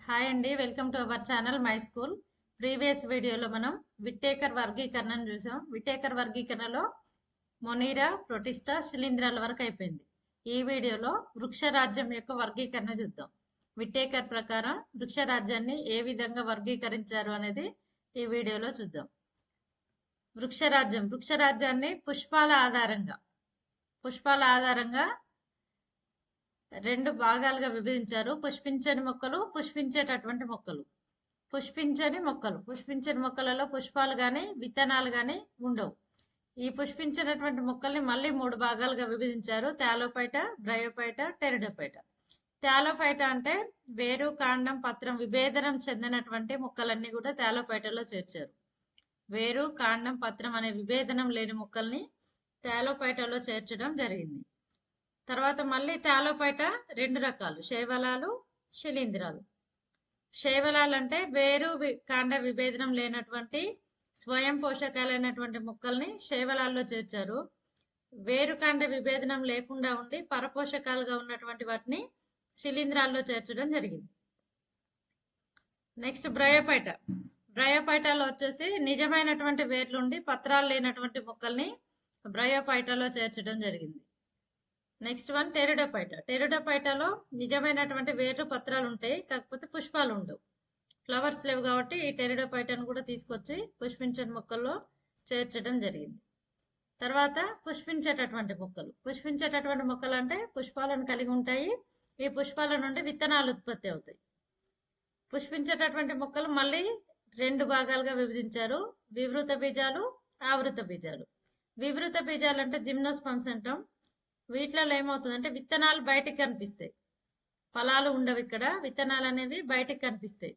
Hi అండి, welcome to our channel my school. Previous వీడియోలో మనం విట్టేకర్ వర్గీకరణను చూసాం. విట్టేకర్ వర్గీకరణలో మొనీరా, ప్రొటిస్టా, శిలీంధ్రాల వరకు అయిపోయింది. ఈ వీడియోలో వృక్షరాజ్యం యొక్క వర్గీకరణ చూద్దాం. విట్టేకర్ ప్రకారం వృక్షరాజ్యాన్ని ఏ విధంగా వర్గీకరించారు అనేది ఈ వీడియోలో చూద్దాం. వృక్షరాజ్యాన్ని పుష్పాల ఆధారంగా రెండు భాగాలుగా విభజించారు. పుష్పించని మొక్కలు, పుష్పించేటటువంటి మొక్కలు. పుష్పించని మొక్కలలో పుష్పాలు గాని విత్తనాలు గాని ఉండవు. ఈ పుష్పించినటువంటి మొక్కల్ని మళ్ళీ 3 భాగాలుగా విభజించారు: థాలోఫైటా, బ్రయోఫైటా, టెరిడోఫైటా. థాలోఫైటా అంటే వేరు, కాండం, పత్రం విభేదనం చెందినటువంటి మొక్కలన్నీ కూడా థాలోఫైటాలో చేర్చారు. వేరు, కాండం, పత్రం అనే విభేదనం లేని మొక్కల్ని థాలోఫైటాలో చేర్చడం జరిగింది. తర్వాత మళ్ళీ థాలోఫైటా 2 రకాలు: శైవలాలు, శిలీంధ్రాలు. శైవలాలు అంటే వేరు, కాండ విభేదనం లేనటువంటి స్వయం పోషకాలైనటువంటి మొక్కల్ని శైవలాల్లో చేర్చారు. వేరు, కాండ విభేదనం లేకుండా ఉండి పరపోషకాలుగా ఉన్నటువంటి వాటిని శిలీంధ్రాల్లో చేర్చడం జరిగింది. నెక్స్ట్ బ్రయోఫైటాలో వచ్చేసి నిజమైనటువంటి వేర్లుండి పత్రాలు లేనటువంటి మొక్కల్ని బ్రయోఫైటాలో చేర్చడం జరిగింది. నెక్స్ట్ వన్ టెరిడోఫైటాలో నిజమైనటువంటి వేర్లు, పత్రాలు ఉంటాయి, కాకపోతే పుష్పాలు ఉండవు, ఫ్లవర్స్ లేవు. కాబట్టి ఈ టెరిడోఫైటాను కూడా తీసుకొచ్చి పుష్పించని మొక్కల్లో చేర్చడం జరిగింది. తర్వాత పుష్పించేటటువంటి మొక్కలు అంటే పుష్పాలను కలిగి ఉంటాయి. ఈ పుష్పాల నుండి విత్తనాలు ఉత్పత్తి అవుతాయి. పుష్పించేటటువంటి మొక్కలు మళ్ళీ 2 భాగాలుగా విభజించారు: వివృత బీజాలు, ఆవృత బీజాలు. వివృత బీజాలు అంటే జిమ్నోస్పర్మ్స్ అంటాం. వీటిలో ఏమవుతుందంటే విత్తనాలు బయటికి కనిపిస్తాయి, ఫలాలు ఉండవు. ఇక్కడ విత్తనాలు అనేవి బయటికి కనిపిస్తాయి.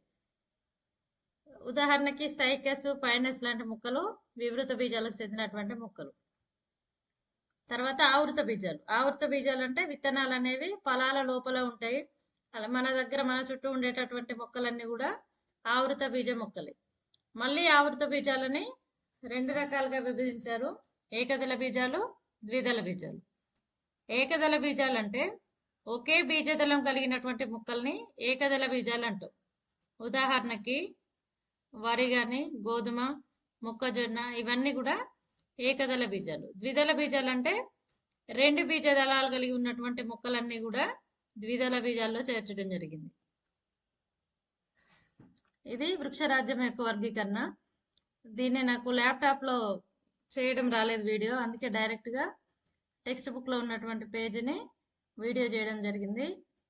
ఉదాహరణకి సైకస్, పైనస్ లాంటి మొక్కలు వివృత బీజాలకు చెందినటువంటి మొక్కలు. తర్వాత ఆవృత బీజాలు అంటే విత్తనాలు అనేవి ఫలాల లోపల ఉంటాయి. అలా మన చుట్టూ ఉండేటటువంటి మొక్కలన్నీ కూడా ఆవృత బీజ మొక్కలే. మళ్ళీ ఆవృత బీజాలని 2 రకాలుగా విభజించారు: ఏకదళ బీజాలు, ద్విదళ బీజాలు. ఏకదళ బీజాలు అంటే ఒకే బీజదళం కలిగినటువంటి మొక్కల్ని ఏకదళ బీజాలు అంటాం. ఉదాహరణకి వరి గాని, గోధుమ, మొక్కజొన్న ఇవన్నీ కూడా ఏకదళ బీజాలు. ద్విదళ బీజాలు అంటే 2 బీజదళాలు కలిగి ఉన్నటువంటి మొక్కలన్నీ కూడా ద్విదళ బీజాల్లో చేర్చడం జరిగింది. ఇది వృక్షరాజ్యం యొక్క వర్గీకరణ. దీన్ని నాకు ల్యాప్టాప్లో చేయడం రాలేదు వీడియో, అందుకే డైరెక్ట్గా టెక్స్ట్ బుక్లో ఉన్నటువంటి పేజీని వీడియో చేయడం జరిగింది.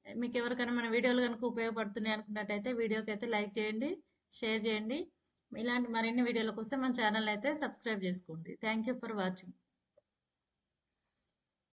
మీకు ఎవరికైనా మన వీడియోలు కనుక ఉపయోగపడుతున్నాయి అనుకున్నట్టయితే వీడియోకి అయితే లైక్ చేయండి, షేర్ చేయండి. ఇలాంటి మరిన్ని వీడియోల కోసం మన ఛానల్ అయితే సబ్స్క్రైబ్ చేసుకోండి. Thank you for watching.